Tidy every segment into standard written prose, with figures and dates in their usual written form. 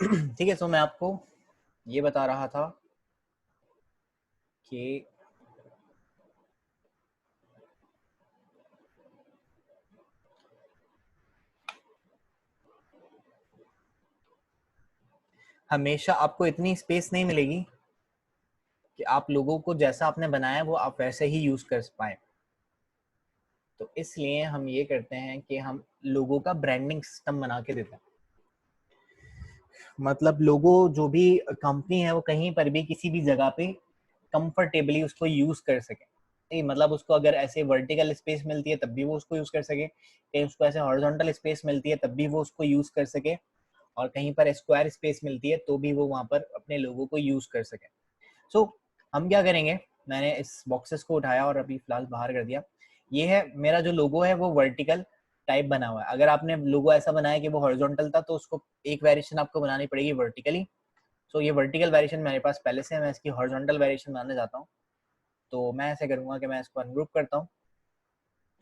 ठीक है, तो मैं आपको ये बता रहा था कि हमेशा आपको इतनी स्पेस नहीं मिलेगी कि आप लोगों को जैसा आपने बनाया वो आप वैसे ही यूज कर पाए। तो इसलिए हम ये करते हैं कि हम लोगों का ब्रांडिंग सिस्टम बना के देते हैं। मतलब लोगो जो भी कंपनी है वो कहीं पर भी किसी भी जगह पे कंफर्टेबली उसको यूज कर सके। मतलब उसको अगर ऐसे वर्टिकल स्पेस मिलती है तब भी वो उसको यूज कर सके, कहीं उसको ऐसे हॉरिजॉन्टल स्पेस मिलती है तब भी वो उसको यूज कर सके, और कहीं पर स्क्वायर स्पेस मिलती है तो भी वो वहां पर अपने लोगों को यूज कर सके। सो हम क्या करेंगे, मैंने इस बॉक्सेस को उठाया और अभी फिलहाल बाहर कर दिया। ये है मेरा जो लोगो है वो वर्टिकल टाइप बना हुआ है। अगर आपने लोगो ऐसा बनाया कि वो हॉरिजॉन्टल था तो उसको एक वेरिएशन आपको बनानी पड़ेगी वर्टिकली। सो ये वर्टिकल वेरिएशन मेरे पास पहले से है, मैं इसकी हॉरिजॉन्टल वेरिएशन बनाने जाता हूँ। तो मैं ऐसे करूंगा कि मैं इसको अनग्रुप करता हूँ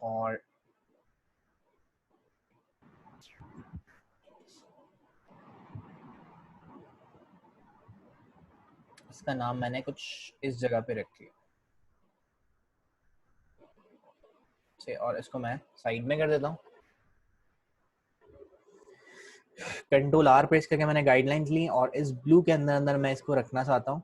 और इसका नाम मैंने कुछ इस जगह पे रख लिया और इसको मैं साइड में कर देता हूँ। कंट्रोल आर प्रेस करके मैंने गाइडलाइंस ली और इस ब्लू के अंदर अंदर मैं इसको रखना चाहता हूँ।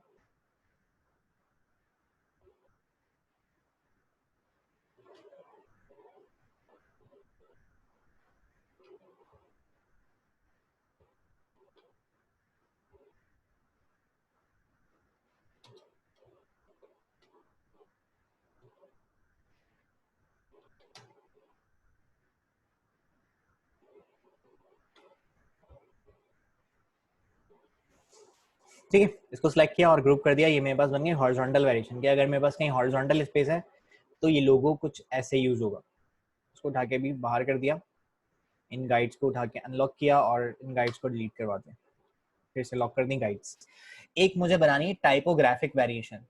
ठीक है, इसको सिलेक्ट किया और ग्रुप कर दिया। ये मेरे पास बन गई हॉरिजॉन्टल वेरिएशन के। अगर मेरे पास कहीं हॉरिजॉन्टल स्पेस है तो ये लोगो कुछ ऐसे यूज होगा। इसको उठा के भी बाहर कर दिया, इन गाइड्स को उठा के अनलॉक किया और इन गाइड्स को डिलीट करवा दिया, फिर से लॉक कर दी गाइड्स। एक मुझे बनानी है टाइपोग्राफिक वेरिएशन।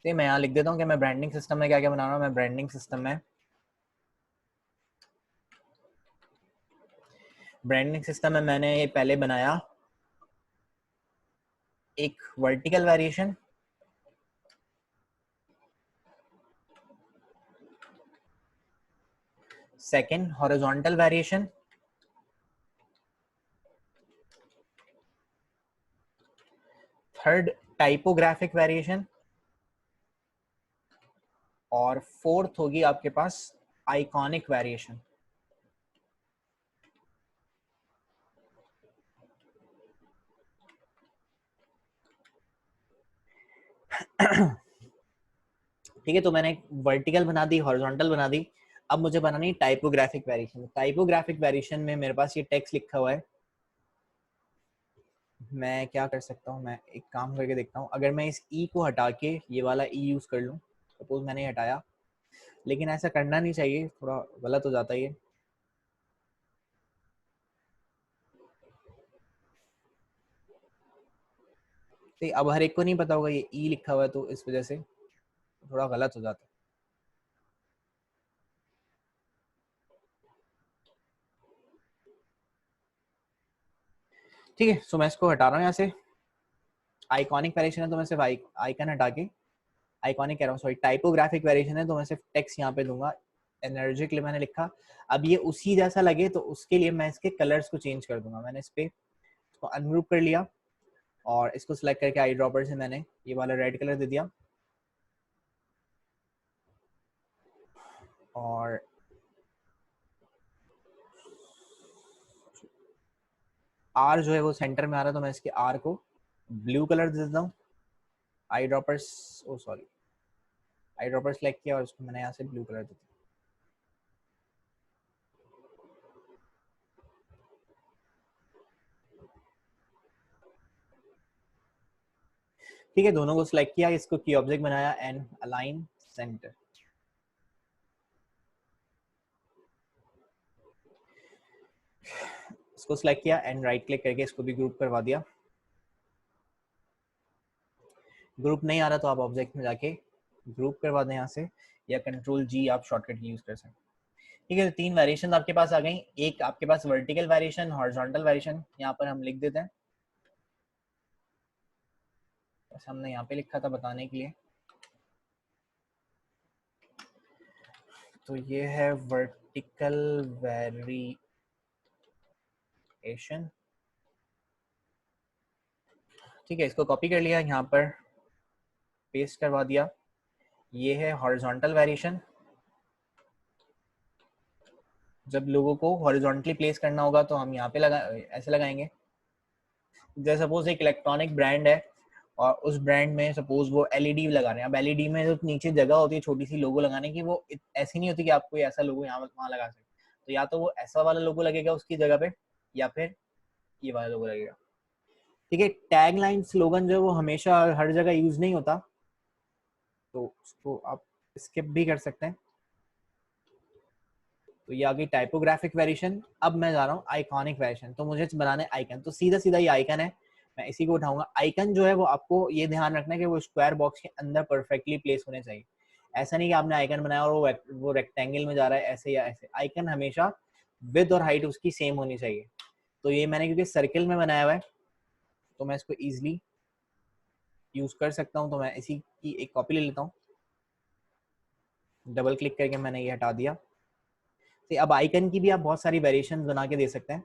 तो मैं यहाँ लिख देता हूँ कि मैं ब्रांडिंग सिस्टम में क्या क्या बना रहा हूँ। मैं ब्रांडिंग सिस्टम में मैंने ये पहले बनाया एक vertical variation, second horizontal variation, third typographic variation, और फोर्थ होगी आपके पास आइकॉनिक वेरिएशन। ठीक है, तो मैंने वर्टिकल बना दी, हॉरिजॉन्टल बना दी। अब मुझे बनानी टाइपोग्राफिक वेरिएशन। टाइपोग्राफिक वेरिएशन में मेरे पास ये टेक्स्ट लिखा हुआ है। मैं क्या कर सकता हूँ, मैं एक काम करके देखता हूँ। अगर मैं इस ई को हटा के ये वाला ई यूज कर लूँ, सपोज मैंने हटाया, लेकिन ऐसा करना नहीं चाहिए, थोड़ा गलत हो जाता है ये। तो अब हर एक को नहीं पता होगा ये ई लिखा हुआ है, तो इस वजह से थोड़ा गलत हो जाता है। ठीक है, सो मैं इसको हटा रहा हूँ यहाँ से। आइकॉनिक वेरिएशन है तो मैं सिर्फ आइकन हटा के, आइकॉनिक कह रहा हूँ सॉरी, टाइपोग्राफिक वेरिएशन है तो मैं सिर्फ टेक्स्ट यहाँ पे दूंगा। एनर्जी के लिए मैंने लिखा। अब ये उसी जैसा लगे तो उसके लिए मैं इसके कलर्स को चेंज कर दूंगा। मैंने इस पे इसको अनग्रुप कर लिया और इसको सिलेक्ट करके आई ड्रॉपर से मैंने ये वाला रेड कलर दे दिया, और आर जो है वो सेंटर में आ रहा है तो मैं इसके आर को ब्लू कलर दे देता हूँ। आई ड्रॉपर्स, ओ सॉरी, आई ड्रॉपर सेलेक्ट किया और इसको मैंने यहाँ से ब्लू कलर दे दिया। ठीक है, दोनों को सिलेक्ट किया, इसको की ऑब्जेक्ट बनाया एंड अलाइन सेंटर। इसको सिलेक्ट किया एंड राइट क्लिक करके इसको भी ग्रुप करवा दिया। ग्रुप नहीं आ रहा तो आप ऑब्जेक्ट में जाके ग्रुप करवा दें यहाँ से, या कंट्रोल जी आप शॉर्टकट यूज कर सकते हैं। ठीक है, तो 3 वेरिएशन आपके पास आ गई। एक आपके पास वर्टिकल वेरिएशन, हॉरिजॉन्टल वेरिएशन, यहाँ पर हम लिख देते हैं, जैसे हमने यहाँ पे लिखा था बताने के लिए। तो ये है वर्टिकल वेरिएशन, ठीक है, इसको कॉपी कर लिया, यहाँ पर पेस्ट करवा दिया। ये है हॉरिजॉन्टल वेरिएशन, जब लोगों को हॉरिजॉन्टली प्लेस करना होगा तो हम यहाँ पे लगा ऐसे लगाएंगे। जैसे सपोज एक इलेक्ट्रॉनिक ब्रांड है और उस ब्रांड में सपोज वो एलईडी लगा रहे हैं। अब एलईडी में जो नीचे जगह होती है छोटी सी लोगो लगाने की, वो ऐसी नहीं होती कि आप कोई ऐसा लोगो यहाँ वहाँ लगा सकते। तो या तो वो ऐसा वाला लोगो लगेगा उसकी जगह पे, या फिर ये वाला लोगो लगेगा। ठीक है, टैग लाइन स्लोगन जो है वो हमेशा हर जगह यूज नहीं होता, तो उसको आप स्किप भी कर सकते हैं। तो ये आ गई टाइपोग्राफिक वेरिएशन। अब मैं जा रहा हूँ आइकॉनिक वेरिएशन। तो मुझे बनाना है आइकन, तो सीधा सीधा ये आइकन है, मैं इसी को उठाऊंगा। आइकन जो है वो आपको ये ध्यान रखना है कि वो स्क्वायर बॉक्स के अंदर परफेक्टली प्लेस होने चाहिए। ऐसा नहीं कि आपने आइकन बनाया और वो रेक्टेंगल में जा रहा है ऐसे या ऐसे। आइकन हमेशा विड्थ और हाइट उसकी सेम होनी चाहिए। तो ये मैंने क्योंकि सर्किल में बनाया हुआ है तो मैं इसको ईजिली यूज कर सकता हूँ। तो मैं इसी की एक कॉपी ले लेता हूँ, डबल क्लिक करके मैंने ये हटा दिया। तो अब आइकन की भी आप बहुत सारी वेरिएशन बना के दे सकते हैं।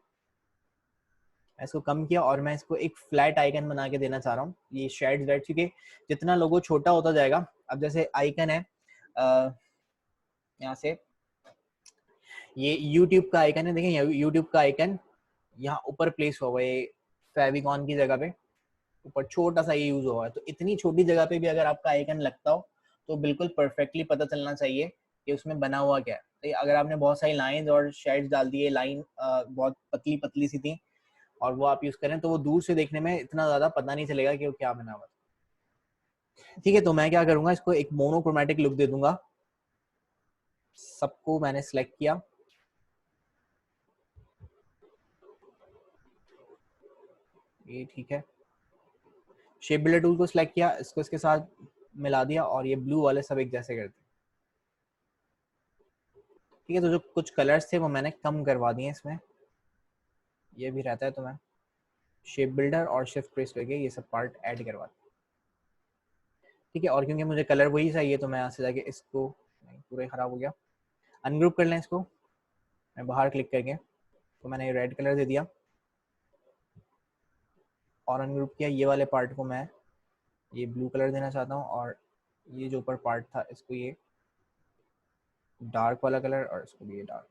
मैं इसको कम किया और मैं इसको एक फ्लैट आइकन बना के देना चाह रहा हूँ। ये शेड्स वेड, क्योंकि जितना लोगो छोटा होता जाएगा, अब जैसे आइकन है यहाँ से ये YouTube का आइकन है, देखें YouTube का आइकन यहाँ ऊपर प्लेस हुआ है फेविकॉन की जगह पे, ऊपर छोटा सा ये यूज हुआ है। तो इतनी छोटी जगह पे भी अगर आपका आइकन लगता हो तो बिल्कुल परफेक्टली पता चलना चाहिए कि उसमें बना हुआ क्या है। तो अगर आपने बहुत सारी लाइंस और शेड्स डाल दिए, लाइन बहुत पतली पतली सी थी और वो आप यूज करें, तो वो दूर से देखने में इतना ज्यादा पता नहीं चलेगा कि वो क्या बना हुआ। ठीक है, तो मैं क्या करूंगा, इसको एक मोनोक्रोमेटिक लुक दे दूंगा। सबको मैंने सिलेक्ट किया, ये ठीक है। शेप बिल्डर टूल को सिलेक्ट किया, इसको इसके साथ मिला दिया और ये ब्लू वाले सब एक जैसे कर दिए। ठीक है, तो जो कुछ कलर्स थे वो मैंने कम करवा दिए इसमें, ये भी रहता है तो मैं शेप बिल्डर और शिफ्ट प्रेस करके ये सब पार्ट ऐड करवा दिया। ठीक है, और क्योंकि मुझे कलर वही चाहिए तो मैं यहाँ से जाके इसको, नहीं पूरा खराब हो गया, अनग्रुप कर लें इसको। मैं बाहर क्लिक करके तो मैंने रेड कलर दे दिया और अनग्रुप किया। ये वाले पार्ट को मैं ये ब्लू कलर देना चाहता हूँ और ये जो ऊपर पार्ट था इसको ये डार्क वाला कलर और इसको भी ये डार्क।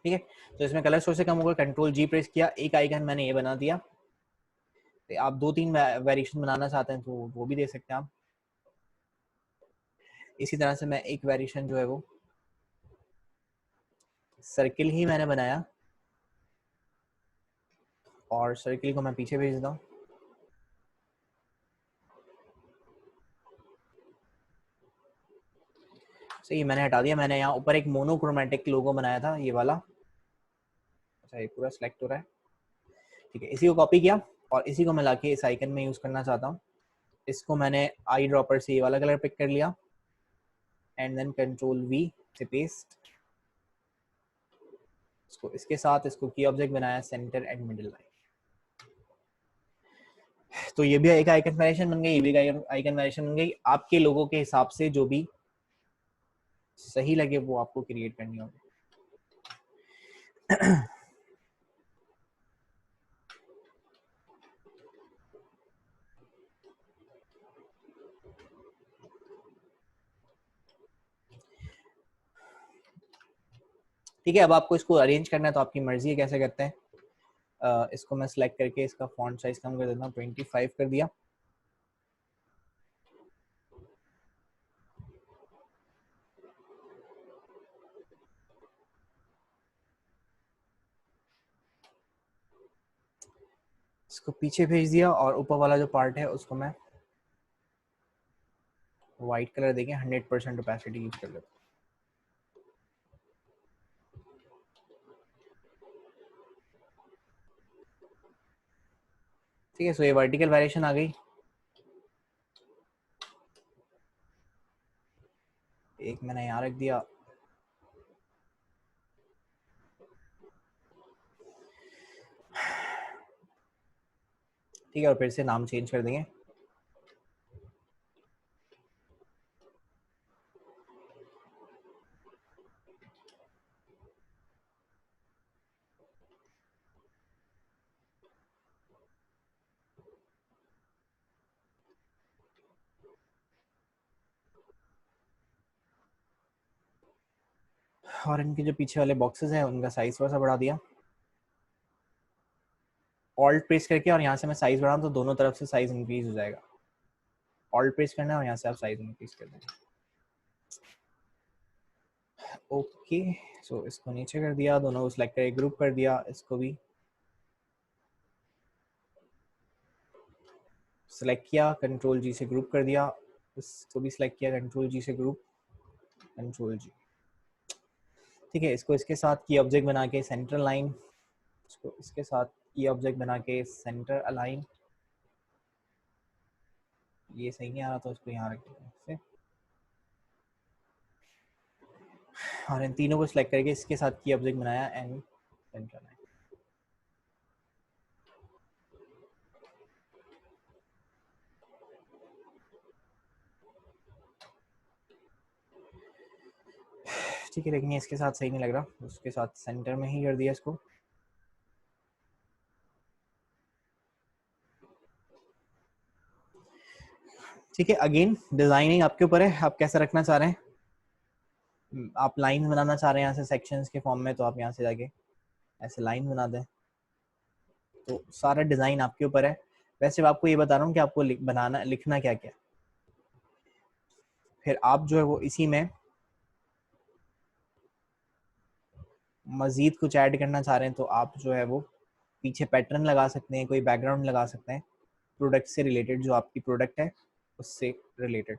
ठीक है, तो इसमें कलर सोर्स से कम होगा, कंट्रोल जी प्रेस किया, एक आइकन मैंने ये बना दिया। तो आप 2-3 वेरिएशन बनाना चाहते हैं तो वो भी दे सकते हैं आप। इसी तरह से मैं एक वेरिएशन जो है वो सर्किल ही मैंने बनाया और सर्किल को मैं पीछे भेज देता हूँ। सही, मैंने हटा दिया। मैंने यहाँ ऊपर एक मोनोक्रोमेटिक लोगो बनाया था, ये वाला। अच्छा, ये पूरा सिलेक्ट हो रहा है। ठीक है, इसी को कॉपी किया और इसी को मैं लाके इस आइकन में यूज करना चाहता हूँ। इसको मैंने आई ड्रॉपर से ये वाला कलर पिक कर लिया एंड देन कंट्रोल वी से पेस्ट। इसको इसके साथ इसको की ऑब्जेक्ट बनाया, सेंटर एंड मिडिल लाइन। तो ये भी एक आइकन वेरिएशन बन गई, ये भी आइकन वेरिएशन बन गई। आपके लोगों के हिसाब से जो भी सही लगे वो आपको क्रिएट करनी होगी। ठीक है, अब आपको इसको अरेंज करना है तो आपकी मर्जी है कैसे करते हैं। इसको मैं सिलेक्ट करके इसका फॉन्ट साइज कम कर देता हूँ, 25 कर दिया। इसको पीछे भेज दिया और ऊपर वाला जो पार्ट है उसको मैं व्हाइट कलर देके 100% ओपेसिटी यूज कर लेता हूँ। ठीक है, सो ये वर्टिकल वेरिएशन आ गई। मैंने यहाँ रख दिया। ठीक है, और फिर से नाम चेंज कर देंगे। और इनके जो पीछे वाले बॉक्सेस हैं उनका साइज थोड़ा सा बढ़ा दिया। ऑल्ट प्रेस करके और यहाँ से मैं साइज बढ़ाऊँ तो दोनों तरफ से साइज इंक्रीज हो जाएगा। ऑल्ट प्रेस करना है और यहाँ से आप साइज इंक्रीज कर देंगे। ओके, सो इसको नीचे कर दिया, दोनों को सिलेक्ट करके ग्रुप कर दिया। इसको भी सिलेक्ट किया, कंट्रोल जी से ग्रुप कर दिया। इसको भी सिलेक्ट किया, कंट्रोल जी से ग्रुप, कंट्रोल जी। ठीक है, इसको इसके साथ की ऑब्जेक्ट बना के सेंटर लाइन, इसको इसके साथ की ऑब्जेक्ट बना के सेंटर अलाइन। ये सही नहीं आ रहा तो इसको यहाँ रख देंगे। और इन तीनों को सिलेक्ट करके इसके साथ की ऑब्जेक्ट बनाया एंड सेंटर लाइन। ठीक है, लेकिन ये इसके साथ सही नहीं लग रहा, उसके साथ सेंटर में ही कर दिया इसको। ठीक है, अगेन डिजाइनिंग आपके ऊपर है, आप कैसा रखना चाह रहे हैं। आप लाइन बनाना चाह रहे हैं यहाँ से सेक्शंस के फॉर्म में, तो आप यहाँ से जाके ऐसे लाइन बना दें। तो सारा डिजाइन आपके ऊपर है। वैसे आपको ये बता रहा हूँ कि आपको बनाना लिखना क्या क्या। फिर आप जो है वो इसी में मजीद कुछ ऐड करना चाह रहे हैं तो आप जो है वो पीछे पैटर्न लगा सकते हैं, कोई बैकग्राउंड लगा सकते हैं प्रोडक्ट से रिलेटेड, जो आपकी प्रोडक्ट है उससे रिलेटेड।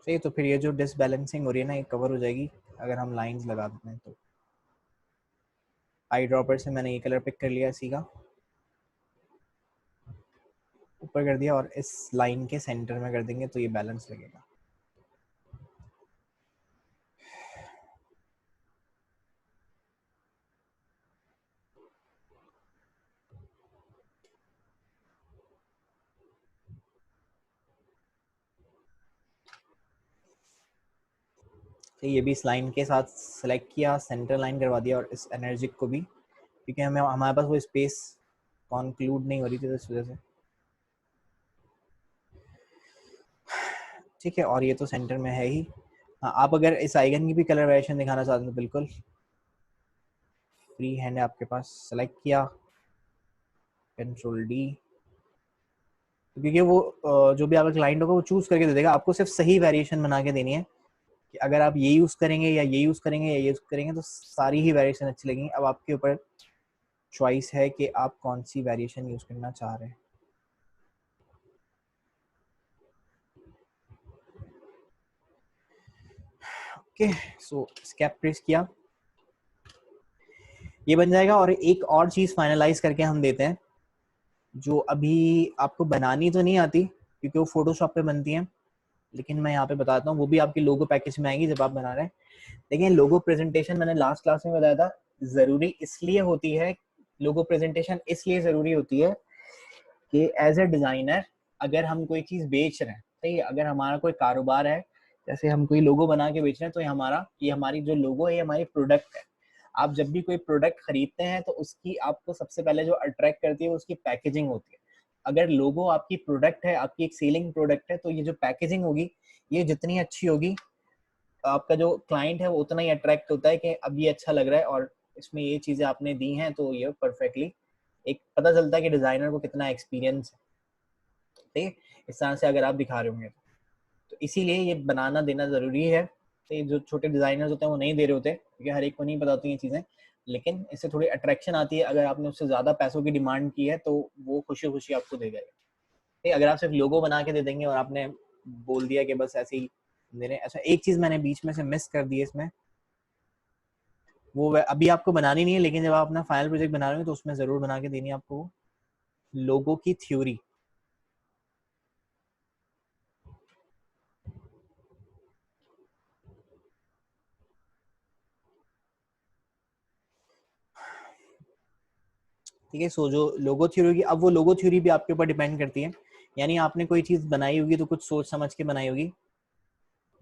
सही, तो फिर ये जो डिसबैलेंसिंग हो रही है ना, ये कवर हो जाएगी अगर हम लाइंस लगा देते हैं। तो आई ड्रॉपर से मैंने ये कलर पिक कर लिया, इसी का ऊपर कर दिया और इस लाइन के सेंटर में कर देंगे तो ये बैलेंस लगेगा। तो ये भी इस लाइन के साथ सेलेक्ट किया, सेंटर लाइन करवा दिया, और इस एनर्जिक को भी, क्योंकि हमें हमारे पास वो स्पेस कॉन्क्लूड नहीं हो रही थी तो इस वजह से। ठीक है, और ये तो सेंटर में है ही। हाँ, आप अगर इस आइकन की भी कलर वेरिएशन दिखाना चाहते हैं तो बिल्कुल फ्री हैंड है आपके पास। सेलेक्ट किया, कंट्रोल डी, क्योंकि वो जो भी आपका क्लाइंट होगा वो चूज करके दे देगा। आपको सिर्फ सही वेरिएशन बना के देनी है कि अगर आप ये यूज करेंगे या ये यूज करेंगे या ये यूज करेंगे तो सारी ही वेरिएशन अच्छी लगेंगी। अब आपके ऊपर चॉइस है कि आप कौन सी वेरिएशन यूज करना चाह रहे हैं। ओके, सो स्केप प्रेस किया, ये बन जाएगा। और एक और चीज फाइनलाइज करके हम देते हैं, जो अभी आपको बनानी तो नहीं आती क्योंकि वो फोटोशॉप पे बनती है, लेकिन मैं यहाँ पे बताता हूँ, वो भी आपकी लोगो पैकेज में आएंगी जब आप बना रहे हैं। लेकिन लोगो प्रेजेंटेशन मैंने लास्ट क्लास में बताया था, जरूरी इसलिए होती है, लोगो प्रेजेंटेशन इसलिए जरूरी होती है कि एज ए डिजाइनर अगर हम कोई चीज बेच रहे हैं, सही है, अगर हमारा कोई कारोबार है, जैसे हम कोई लोगो बना के बेच रहे हैं, तो ये हमारी जो लोगो है ये हमारी प्रोडक्ट है। आप जब भी कोई प्रोडक्ट खरीदते हैं तो उसकी आपको सबसे पहले जो अट्रैक्ट करती है वो उसकी पैकेजिंग होती है। अगर लोगो आपकी प्रोडक्ट है, आपकी एक सेलिंग प्रोडक्ट है, तो ये जो पैकेजिंग होगी ये जितनी अच्छी होगी, आपका जो क्लाइंट है वो उतना ही अट्रैक्ट होता है कि अब ये अच्छा लग रहा है और इसमें ये चीजें आपने दी हैं तो ये परफेक्टली, एक पता चलता है कि डिजाइनर को कितना एक्सपीरियंस है। ठीक है, इस तरह से अगर आप दिखा रहे होंगे तो इसीलिए ये बनाना देना जरूरी है। तो ये जो छोटे डिजाइनर्स होते हैं वो नहीं दे रहे होते क्योंकि हर एक को नहीं पता होती ये चीजें, लेकिन इससे थोड़ी अट्रैक्शन आती है। अगर आपने उससे ज्यादा पैसों की डिमांड की है तो वो खुशी खुशी आपको दे देगा। ठीक, अगर आप सिर्फ लोगो बना के दे देंगे और आपने बोल दिया कि बस ऐसे ही दे रहे, अच्छा एक चीज मैंने बीच में से मिस कर दी है इसमें, वो अभी आपको बनानी नहीं है, लेकिन जब आप अपना फाइनल प्रोजेक्ट बना रहे हो तो उसमें जरूर बना के देनी है आपको लोगो की थ्योरी। ठीक है। सो जो लोगो थ्योरी होगी, अब वो लोगो थ्योरी भी आपके ऊपर डिपेंड करती है, यानी आपने कोई चीज बनाई होगी तो कुछ सोच समझ के बनाई होगी,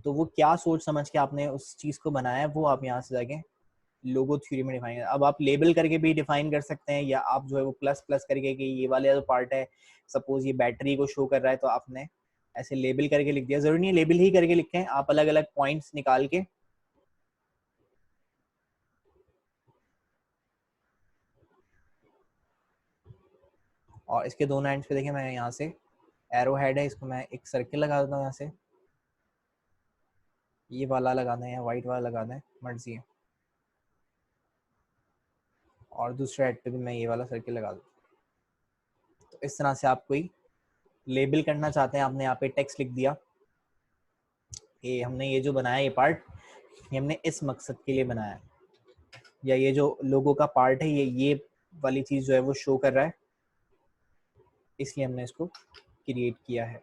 तो वो क्या सोच समझ के आपने उस चीज को बनाया है वो आप यहाँ से जाके लोगो थ्योरी में डिफाइन। अब आप लेबल करके भी डिफाइन कर सकते हैं, या आप जो है वो प्लस प्लस करके कि ये वाला जो पार्ट है, सपोज ये बैटरी को शो कर रहा है, तो आपने ऐसे लेबल करके लिख दिया। जरूरी नहीं है लेबल ही करके लिखें, आप अलग अलग पॉइंट्स निकाल के और इसके दोनों एंड्स पे देखिए, मैं यहाँ से एरो हेड है, इसको मैं एक सर्किल लगा देता हूँ यहाँ से, ये वाला लगाना है या वाइट वाला लगाना है मर्जी है, और दूसरे हेड पे भी मैं ये वाला सर्किल लगा दूँ। तो इस तरह से आप कोई लेबल करना चाहते हैं, आपने यहाँ पे टेक्स्ट लिख दिया कि हमने ये जो बनाया ये पार्ट, ये हमने इस मकसद के लिए बनाया है, या ये जो लोगो का पार्ट है ये वाली चीज जो है वो शो कर रहा है, इसलिए हमने इसको क्रिएट किया है।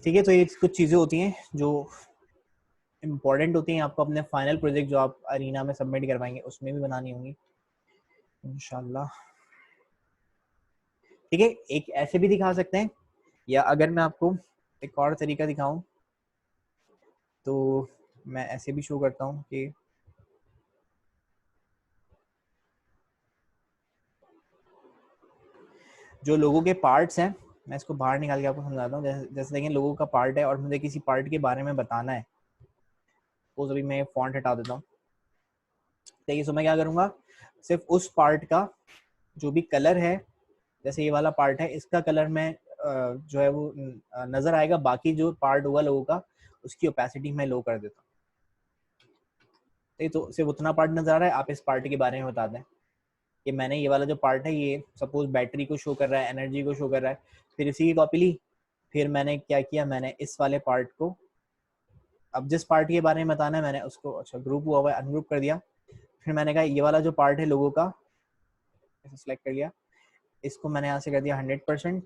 ठीक है, तो ये कुछ चीजें होती हैं जो इम्पोर्टेंट होती हैं, आपको अपने फाइनल प्रोजेक्ट जो आप अरीना में सबमिट करवाएंगे उसमें भी बनानी होंगी इंशाल्लाह। ठीक है, एक ऐसे भी दिखा सकते हैं, या अगर मैं आपको एक और तरीका दिखाऊं तो मैं ऐसे भी शो करता हूँ कि जो लोगों के पार्ट्स हैं, मैं इसको बाहर निकाल के आपको समझाता हूँ। जैसे देखें लोगों का पार्ट है और मुझे किसी पार्ट के बारे में बताना है, तो अभी मैं फॉन्ट हटा देता हूँ। देखिए, सो मैं क्या करूँगा, सिर्फ उस पार्ट का जो भी कलर है, जैसे ये वाला पार्ट है, इसका कलर मैं जो है वो नजर आएगा, बाकी जो पार्ट होगा लोगों का उसकी ओपेसिटी मैं लो कर देता हूँ। तो सिर्फ उतना पार्ट नजर आ रहा है, आप इस पार्ट के बारे में बता दें कि मैंने ये वाला जो पार्ट है ये सपोज बैटरी को शो कर रहा है, एनर्जी को शो कर रहा है। फिर इसी की कॉपी ली, फिर मैंने क्या किया, मैंने इस वाले पार्ट को, अब जिस पार्ट के बारे में बताना है मैंने उसको, अच्छा ग्रुप हुआ हुआ है, अनग्रुप कर दिया। फिर मैंने कहा ये वाला जो पार्ट है लोगों का, इसे सिलेक्ट कर लिया, इसको मैंने यहाँ से कर दिया 100%,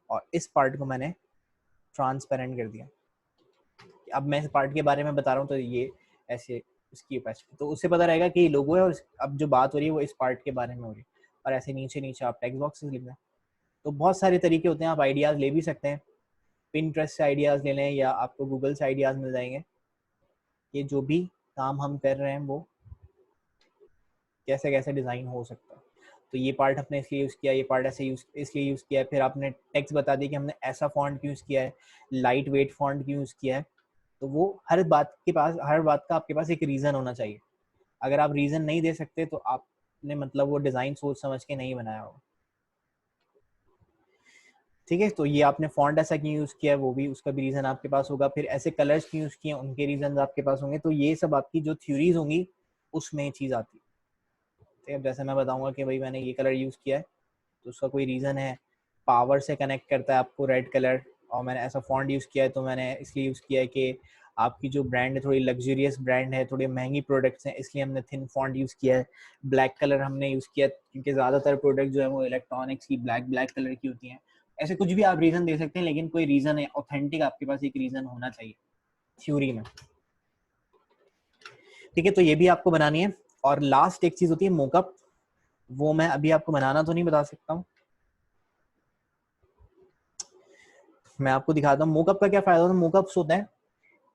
और इस पार्ट को मैंने ट्रांसपेरेंट कर दिया। अब मैं इस पार्ट के बारे में बता रहा हूँ तो ये ऐसे इसकी ओपेसिटी, तो उससे पता रहेगा कि ये लोगो है और अब जो बात हो रही है वो इस पार्ट के बारे में हो रही है। और ऐसे नीचे नीचे आप टेक्स्ट बॉक्सेस लिखना। तो बहुत सारे तरीके होते हैं, आप आइडियाज़ ले भी सकते हैं, पिंटरेस्ट से आइडियाज़ ले लें या आपको गूगल से आइडियाज़ मिल जाएंगे कि जो भी काम हम कर रहे हैं वो कैसे कैसे डिज़ाइन हो सकता है। तो ये पार्ट हमने इसलिए यूज़ किया, ये पार्ट ऐसे इसलिए यूज़ किया है। फिर आपने टेक्स्ट बता दिया कि हमने ऐसा फॉन्ट क्यों यूज़ किया है, लाइट वेट फॉन्ट क्यों यूज़ किया है। तो वो हर बात का आपके पास एक रीज़न होना चाहिए। अगर आप रीज़न नहीं दे सकते तो आपने मतलब वो डिज़ाइन सोच समझ के नहीं बनाया होगा। ठीक है, तो ये आपने फॉन्ट ऐसा क्यों यूज़ किया है वो भी, उसका भी रीज़न आपके पास होगा। फिर ऐसे कलर्स क्यों यूज़ किए उनके रीज़न आपके पास होंगे। तो ये सब आपकी जो थ्योरीज होंगी उसमें ये चीज़ आती है। ठीक है, जैसे मैं बताऊंगा कि भाई मैंने ये कलर यूज़ किया है तो उसका कोई रीज़न है, पावर से कनेक्ट करता है आपको रेड कलर, और मैंने ऐसा फॉन्ट यूज़ किया है तो मैंने इसलिए यूज़ किया है कि आपकी जो ब्रांड है थोड़ी लग्जरियस ब्रांड है, थोड़ी महंगी प्रोडक्ट्स हैं, इसलिए हमने थिन फॉन्ट यूज़ किया है। ब्लैक कलर हमने यूज़ किया क्योंकि ज़्यादातर प्रोडक्ट जो है वो इलेक्ट्रॉनिक्स की ब्लैक ब्लैक कलर की होती हैं। ऐसे कुछ भी आप रीज़न दे सकते हैं, लेकिन कोई रीज़न है ऑथेंटिक, आपके पास एक रीज़न होना चाहिए थ्योरी में। ठीक है, तो ये भी आपको बनानी है। और लास्ट एक चीज़ होती है मोकअप, वो मैं अभी आपको बनाना तो नहीं बता सकता हूँ, मैं आपको दिखाता हूँ मोकअप का क्या फायदा होता है। मोकअप्स होता है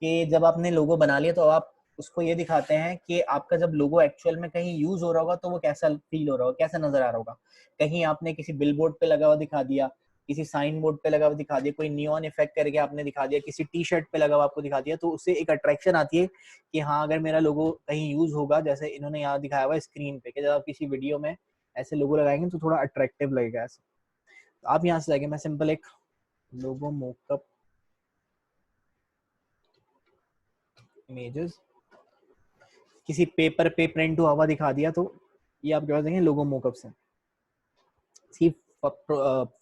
कि जब आपने लोगो बना लिया तो आप उसको ये दिखाते हैं कि आपका जब लोगो एक्चुअल में कहीं यूज हो रहा होगा तो वो कैसा फील हो रहा होगा, कैसा नजर आ रहा होगा। कहीं आपने किसी बिल बोर्ड पे लगा हुआ दिखा दिया, किसी साइन बोर्ड पे लगा हुआ दिखा दिया, कोई नियॉन इफेक्ट करके आपने दिखा दिया, किसी टी शर्ट पे लगा हुआ आपको दिखा दिया, तो उससे एक अट्रैक्शन आती है कि हाँ अगर मेरा लोगो कहीं यूज होगा, जैसे इन्होंने यहाँ दिखाया हुआ स्क्रीन पे कि जब आप किसी वीडियो में ऐसे लोगो लगाएंगे तो थोड़ा अट्रैक्टिव लगेगा ऐसा। तो आप यहाँ से जाके मैं सिंपल एक लोगो मोकअप इमेजेस किसी पेपर पे प्रिंट हुआ हुआ दिखा दिया, तो ये आप क्या देंगे लोगो मोकअप से। सिर्फ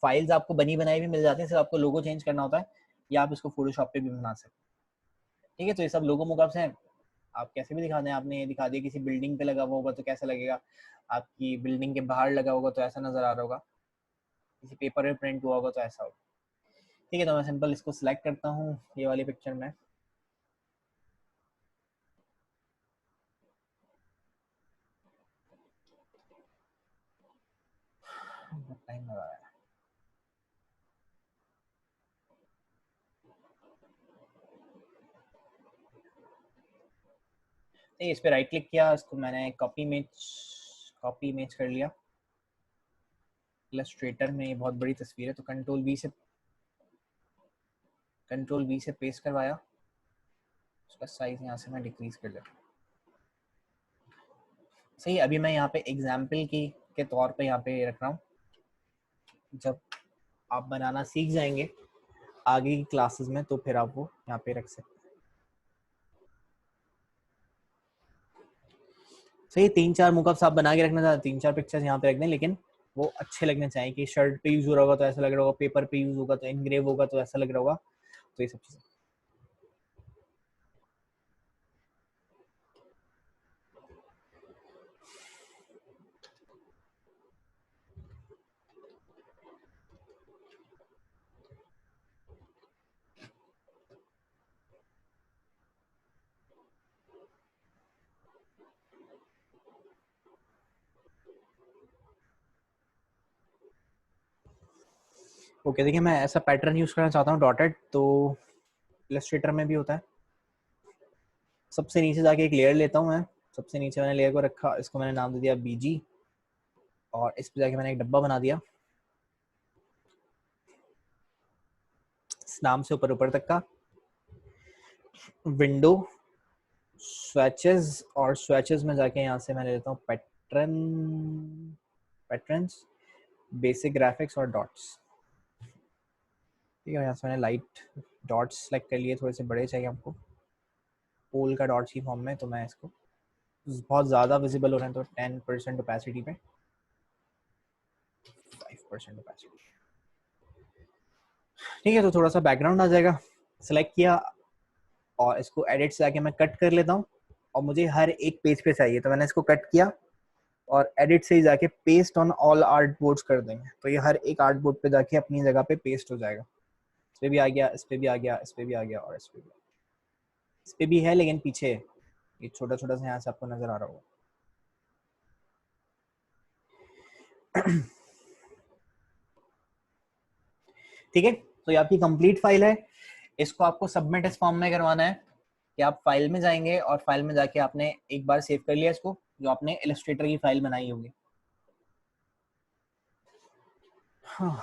फाइल्स आपको बनी बनाई भी मिल जाती है, सिर्फ आपको लोगो चेंज करना होता है, या आप इसको फोटोशॉप पे भी बना सकते हैं। ठीक है, तो ये सब लोगो मोकअप्स हैं, आप कैसे भी दिखा दें। आपने ये दिखा दिया किसी बिल्डिंग पे लगा हुआ होगा तो कैसा लगेगा, आपकी बिल्डिंग के बाहर लगा होगा तो ऐसा नजर आ रहा होगा, किसी पेपर पे प्रिंट हुआ होगा तो ऐसा होगा। ठीक है, तो मैं सिंपल इसको सिलेक्ट करता हूँ ये वाली पिक्चर में, टाइम लगा है। इस पे राइट क्लिक किया, इसको मैंने कॉपी इमेज कर लिया। इलस्ट्रेटर में ये बहुत बड़ी तस्वीर है तो कंट्रोल वी से पेस्ट करवाया। उसका साइज यहाँ से मैं डिक्रीज कर देता हूँ। सही, अभी मैं यहाँ पे एग्जाम्पल के तौर पे यहाँ पे रख रहा हूँ। जब आप बनाना सीख जाएंगे आगे की क्लासेस में तो फिर आप वो यहाँ पे रख सकते हैं। सही, 3-4 मुकअप्स आप बना के रखना चाहते, 3-4 पिक्चर्स यहाँ पे रख दें, लेकिन वो अच्छे लगने चाहिए कि शर्ट पे यूज हो रहा होगा तो ऐसा लग रहा होगा, पेपर पे यूज होगा तो इनग्रेव होगा तो ऐसा लग रहा होगा, तो ये सब चीजें। ओके, देखिए मैं ऐसा पैटर्न यूज करना चाहता हूँ डॉटेड, तो इलस्ट्रेटर में भी होता है। सबसे नीचे जाके एक लेयर लेता हूँ मैं। सबसे नीचे मैंने लेयर को रखा, इसको मैंने नाम दे दिया बीजी, और इस पे जाके मैंने एक डब्बा बना दिया इस नाम से ऊपर तक का। विंडो, स्विचेस, और स्विचेस में जाके यहाँ से मैं ले लेता हूँ पैटर्न्स, बेसिक ग्राफिक्स और डॉट्स। ठीक है, यहाँ से मैंने लाइट डॉट्स सेलेक्ट कर लिए, थोड़े से बड़े चाहिए हमको पोल का डॉट्स की फॉर्म में, तो मैं इसको बहुत ज़्यादा विजिबल हो रहे हैं तो 10% ओपेसिटी पे 5% ओपेसिटी। ठीक है, तो थोड़ा सा बैकग्राउंड आ जाएगा। सेलेक्ट किया और इसको एडिट से आके मैं कट कर लेता हूँ, और मुझे हर एक पेज पे चाहिए तो मैंने इसको कट किया और एडिट से ही जाके paste on all art boards कर देंगे, तो ये हर एक आर्ट बोर्ड पे जाके अपनी जगह पे पेस्ट हो जाएगा। इस पे भी आ गया, इस पे भी आ गया, इस पे भी आ गया, और इस पे भी है, लेकिन पीछे ये छोटा छोटा सा यहाँ से आपको नजर आ रहा होगा। ठीक है, तो ये आपकी कंप्लीट फाइल है। इसको आपको सबमिट इस फॉर्म में करवाना है कि आप फाइल में जाएंगे और फाइल में जाके आपने एक बार सेव कर लिया इसको, जो आपने इलस्ट्रेटर की फाइल बनाई होगी। हाँ।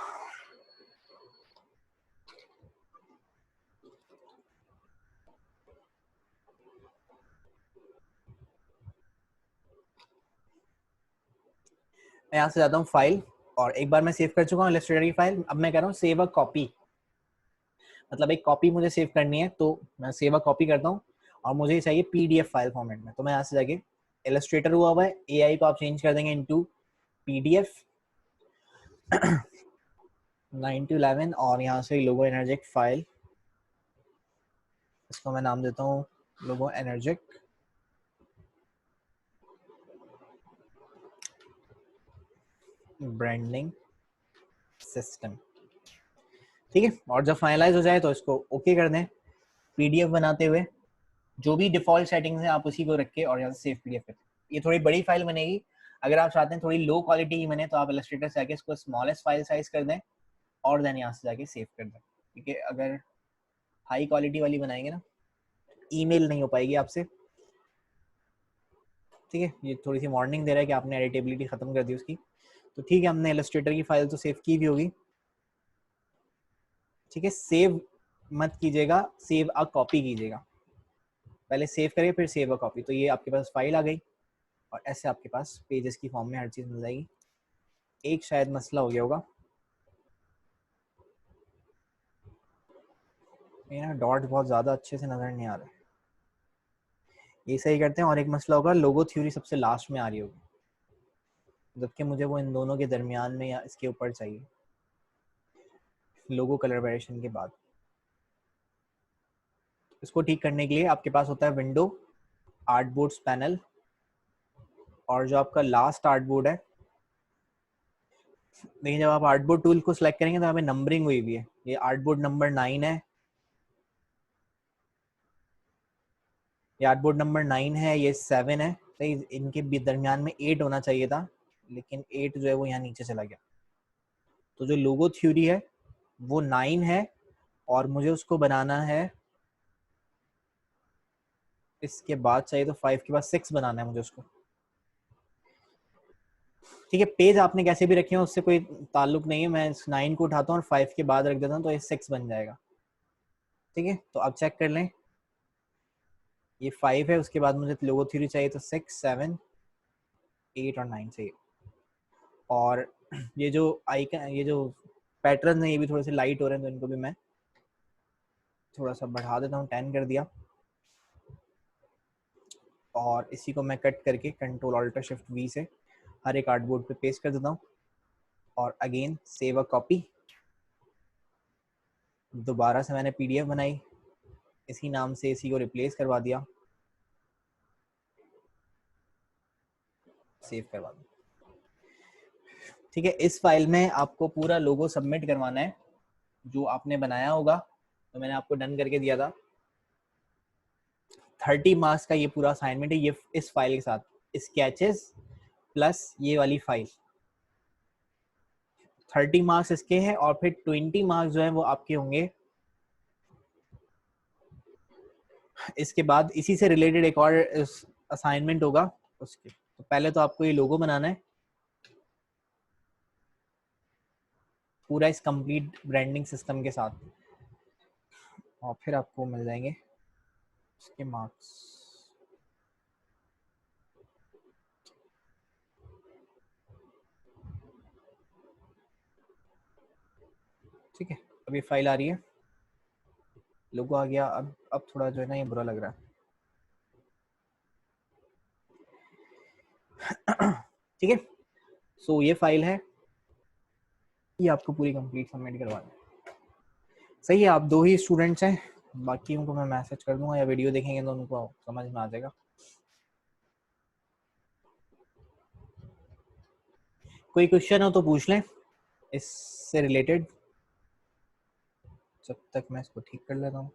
मैं यहाँ से जाता हूँ फाइल, और एक बार मैं सेव कर चुका हूँ इलस्ट्रेटर की फाइल। अब मैं कह रहा हूँ सेव अ कॉपी, मतलब एक कॉपी मुझे सेव करनी है, तो मैं सेव अ कॉपी करता हूँ और मुझे चाहिए पीडीएफ फाइल फॉर्मेट में। तो मैं यहाँ से जाके इलस्ट्रेटर हुआ है, एआई को आप चेंज कर देंगे इनटू पीडीएफ 9:11, और यहाँ से लोगो एनर्जिक फाइल, इसको मैं नाम देता हूँ लोगो एनर्जिक ब्रांडिंग सिस्टम। ठीक है, और जब फाइनलाइज हो जाए तो इसको ओके कर दें। पीडीएफ बनाते हुए जो भी डिफॉल्ट सेटिंग्स है आप उसी को रख के और यहाँ से सेव पीडीएफ कर। ये थोड़ी बड़ी फाइल बनेगी, अगर आप चाहते हैं थोड़ी लो क्वालिटी की बने तो आप इलस्ट्रेटर से आके इसको स्मॉलेस्ट फाइल साइज कर दें और देन यहाँ से जाके सेव कर दें। क्योंकि अगर हाई क्वालिटी वाली बनाएंगे ना, ईमेल नहीं हो पाएगी आपसे। ठीक है, ये थोड़ी सी वार्निंग दे रहा है कि आपने एडिटेबिलिटी खत्म कर दी उसकी। तो ठीक है, हमने इलस्ट्रेटर की फाइल तो सेव की भी होगी। ठीक है, सेव मत कीजिएगा, सेव अ कॉपी कीजिएगा। पहले सेव करिए फिर सेव अ कॉपी। तो ये आपके पास फाइल आ गई और ऐसे आपके पास पेजेस की फॉर्म में हर चीज मिल जाएगी। एक शायद मसला हो गया होगा, ये ना डॉट बहुत ज्यादा अच्छे से नजर नहीं आ रहे, ये सही करते हैं। और एक मसला होगा, लोगो थ्योरी सबसे लास्ट में आ रही होगी, जबकि मुझे वो इन दोनों के दरमियान में या इसके ऊपर चाहिए, लोगो कलर वेरिएशन के बाद। इसको ठीक करने के लिए आपके पास होता है विंडो, आर्टबोर्ड्स पैनल, और जो आपका लास्ट आर्टबोर्ड है, देखिए जब आप आर्टबोर्ड टूल को सिलेक्ट करेंगे तो यहाँ पे नंबरिंग हुई हुई है, ये आर्टबोर्ड नंबर 9 है, ये आर्टबोर्ड नंबर 9 है, ये 7 है। सही, इनके भी दरमियान में 8 होना चाहिए था, लेकिन 8 जो है वो यहाँ नीचे चला गया। तो जो लोगो थ्योरी है वो 9 है और मुझे उसको बनाना है, इसके बाद चाहिए तो 5 के बाद 6 बनाना है मुझे उसको। ठीक है, पेज आपने कैसे भी रखे हो उससे कोई ताल्लुक नहीं है, मैं इस 9 को उठाता हूँ और 5 के बाद रख देता हूँ तो ये 6 बन जाएगा। ठीक है, तो आप चेक कर लें, ये 5 है, उसके बाद मुझे लोगो थ्योरी चाहिए तो 6, 7, 8 और 9 चाहिए। और ये जो आइकन, ये जो पैटर्न है ये भी थोड़े से लाइट हो रहे हैं, तो इनको भी मैं थोड़ा सा बढ़ा देता हूँ, 10 कर दिया। और इसी को मैं कट करके कंट्रोल ऑल्टर शिफ्ट वी से हर एक आर्टबोर्ड पे पेस्ट कर देता हूँ और अगेन सेव अ कॉपी। दोबारा से मैंने पीडीएफ बनाई, इसी नाम से इसी को रिप्लेस करवा दिया, सेव करवा दिया। ठीक है, इस फाइल में आपको पूरा लोगो सबमिट करवाना है जो आपने बनाया होगा, तो मैंने आपको डन करके दिया था। 30 मार्क्स का ये पूरा असाइनमेंट है, ये इस फाइल के साथ स्केचेस प्लस ये वाली फाइल, 30 मार्क्स इसके हैं। और फिर 20 मार्क्स जो है वो आपके होंगे इसके बाद, इसी से रिलेटेड एक और असाइनमेंट होगा उसके। तो पहले तो आपको ये लोगो बनाना है पूरा इस कंप्लीट ब्रांडिंग सिस्टम के साथ, और फिर आपको मिल जाएंगे उसके मार्क्स। ठीक है, अब ये फाइल आ रही है, लोगो आ गया। अब थोड़ा जो है ना ये बुरा लग रहा है। ठीक है, सो ये फाइल है, ये आपको पूरी कंप्लीट सबमिट करवानी है। सही है, आप 2 ही स्टूडेंट्स हैं, बाकियों को मैं मैसेज कर दूंगा या वीडियो देखेंगे तो उनको समझ में आ जाएगा। कोई क्वेश्चन हो तो पूछ लें इससे रिलेटेड, जब तक मैं इसको ठीक कर लेता हूँ।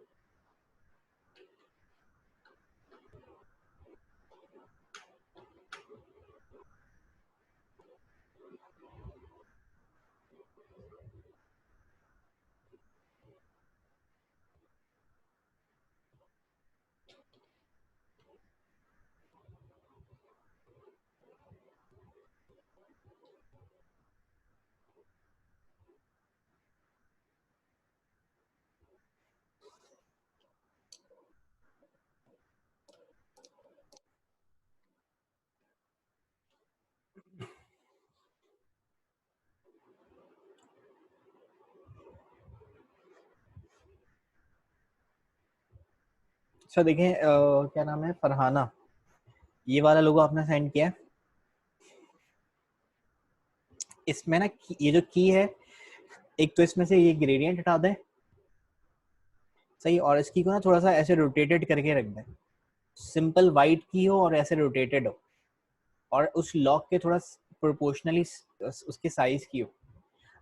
अच्छा देखें, क्या नाम है, फरहाना, ये वाला लोगो आपने सेंड किया है, इसमें ना ये जो की है, एक तो इसमें से ये ग्रेडियंट हटा दें, सही, और इसकी को ना थोड़ा सा ऐसे रोटेटेड करके रख दें, सिंपल वाइट की हो और ऐसे रोटेटेड हो, और उस लॉक के थोड़ा प्रोपोर्शनली उसके साइज की हो।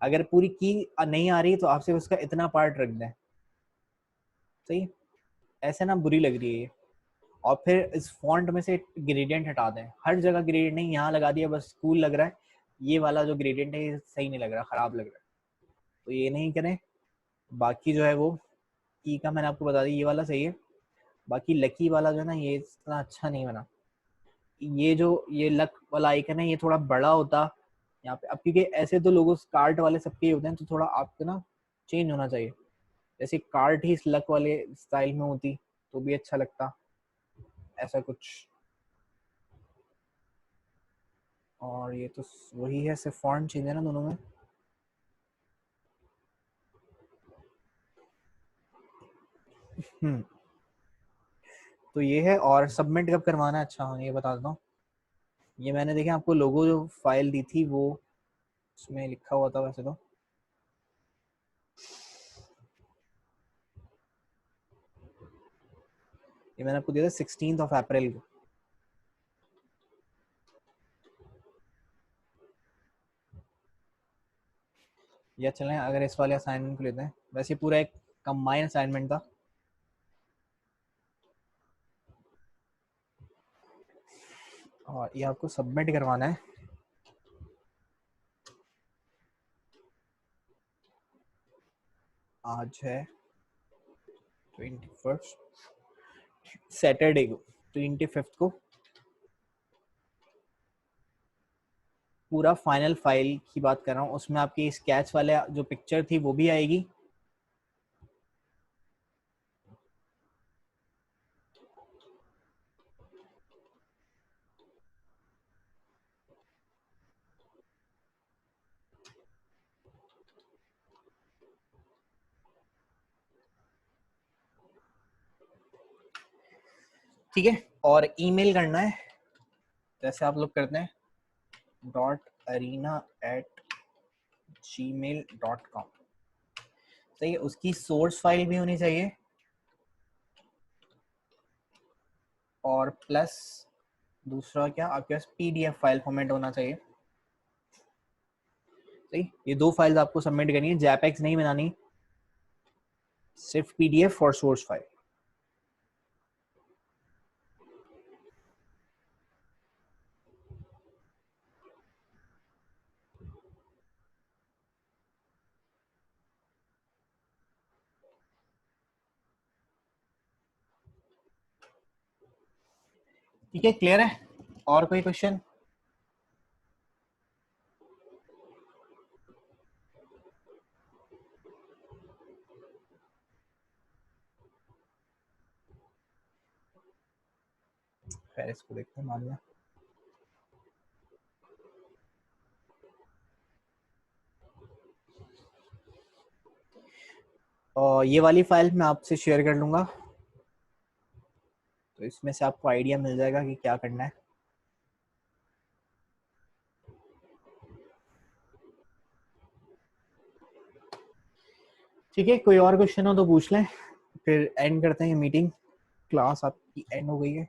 अगर पूरी की नहीं आ रही तो आप सिर्फ उसका इतना पार्ट रख दें, सही, ऐसे ना बुरी लग रही है ये। और फिर इस फॉन्ट में से ग्रेडियंट हटा दें, हर जगह ग्रेडियंट नहीं, यहाँ लगा दिया बस कूल लग रहा है, ये वाला जो ग्रेडियंट है ये सही नहीं लग रहा, खराब लग रहा है, तो ये नहीं करें। बाकी जो है वो की का मैंने आपको बता दी, ये वाला सही है। बाकी लकी वाला जो है ना ये इतना अच्छा नहीं बना, ये जो ये लक वाला आइकन है ये थोड़ा बड़ा होता यहाँ पे, अब क्योंकि ऐसे तो लोगों कार्ट वाले सबके होते हैं, तो थोड़ा आपको ना चेंज होना चाहिए, जैसे कार्ट ही इस लक वाले स्टाइल में होती तो भी अच्छा लगता, ऐसा कुछ। और ये तो वही है, सिर्फ फॉन्ट चेंज है ना दोनों में। हम्म, तो ये है, और सबमिट कब करवाना है, अच्छा हाँ ये बता देता हूँ। ये मैंने देखे आपको लोगो जो फाइल दी थी वो उसमें लिखा हुआ था वैसे तो, ये मैंने आपको दिया था 16 अप्रैल को। या चलें अगर इस वाले असाइनमेंट को लेते हैं, वैसे पूरा एक कंबाइन असाइनमेंट था, और ये आपको सबमिट करवाना है। आज है 21, सैटरडे को 25 को पूरा फाइनल फाइल की बात कर रहा हूँ, उसमें आपकी स्केच वाले जो पिक्चर थी वो भी आएगी। ठीक है, और ईमेल करना है जैसे आप लोग करते हैं .arena@gmail.com। सही है, उसकी सोर्स फाइल भी होनी चाहिए और प्लस दूसरा क्या आपके पास पीडीएफ फाइल फॉर्मेट होना चाहिए। सही, ये 2 फाइल्स आपको सबमिट करनी है, जैपेक्स नहीं बनानी, सिर्फ पीडीएफ और सोर्स फाइल। ठीक है, क्लियर है? और कोई क्वेश्चन? फिर इसको देखते हैं, मान लिया। और ये वाली फाइल मैं आपसे शेयर कर लूंगा, तो इसमें से आपको आइडिया मिल जाएगा कि क्या करना है। ठीक है, कोई और क्वेश्चन हो तो पूछ लें, फिर एंड करते हैं मीटिंग। क्लास आपकी एंड हो गई है।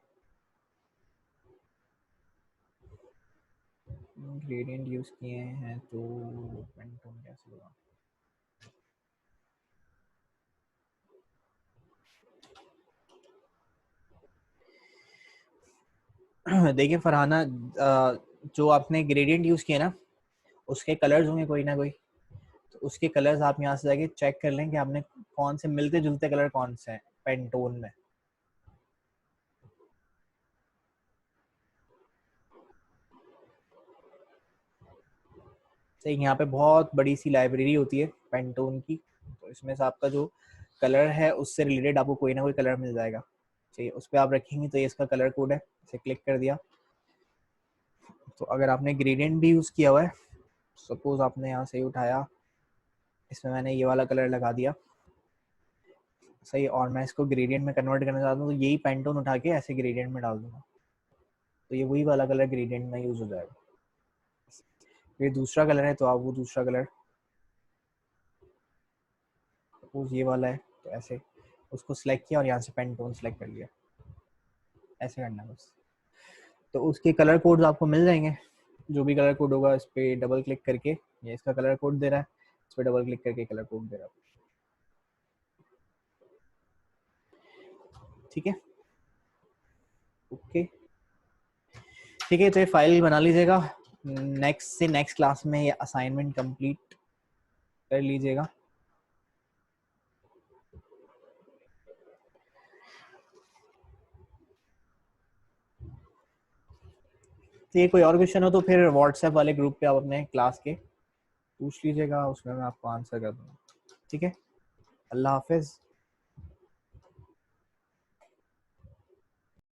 ग्रेडियंट यूज किए हैं तो पेंटोन कैसे होगा? देखिए फरहाना, जो आपने ग्रेडियंट यूज किया ना, उसके कलर्स होंगे कोई ना कोई, तो उसके कलर्स आप यहाँ से जाके चेक कर लें कि आपने कौन से मिलते जुलते कलर कौन से हैं पेंटोन में। सही, यहाँ पे बहुत बड़ी सी लाइब्रेरी होती है पेंटोन की, तो इसमें से आपका जो कलर है उससे रिलेटेड आपको कोई ना कोई कलर मिल जाएगा। चाहिए उस पर आप रखेंगे तो ये इसका कलर कोड है, इसे क्लिक कर दिया। तो अगर आपने ग्रेडियंट भी यूज किया हुआ है, सपोज आपने यहाँ से उठाया, इसमें मैंने ये वाला कलर लगा दिया, सही, और मैं इसको ग्रेडियंट में कन्वर्ट करना चाहता हूँ, तो यही पेंटोन उठा के ऐसे ग्रेडियंट में डाल दूंगा, तो ये वही वाला कलर ग्रेडियंट में यूज हो जाएगा। ये दूसरा कलर है तो आप वो दूसरा कलर, सपोज ये वाला है तो ऐसे उसको सिलेक्ट किया और यहाँ से पेंटोन सिलेक्ट कर लिया, ऐसे करना है बस। तो उसके कलर कोड्स आपको मिल जाएंगे, जो भी कलर कोड होगा इस पर डबल क्लिक करके, ये इसका कलर कोड दे रहा है, इस पर डबल क्लिक करके कलर कोड दे रहा है। ठीक है, ओके। ठीक है, तो ये फाइल बना लीजिएगा, नेक्स्ट क्लास में ये असाइनमेंट कंप्लीट कर लीजिएगा। तो ये कोई और क्वेश्चन हो तो फिर व्हाट्सएप वाले ग्रुप पे आप अपने क्लास के पूछ लीजिएगा, उसमें मैं आपको आंसर कर दूंगा। ठीक है, अल्लाह हाफिज।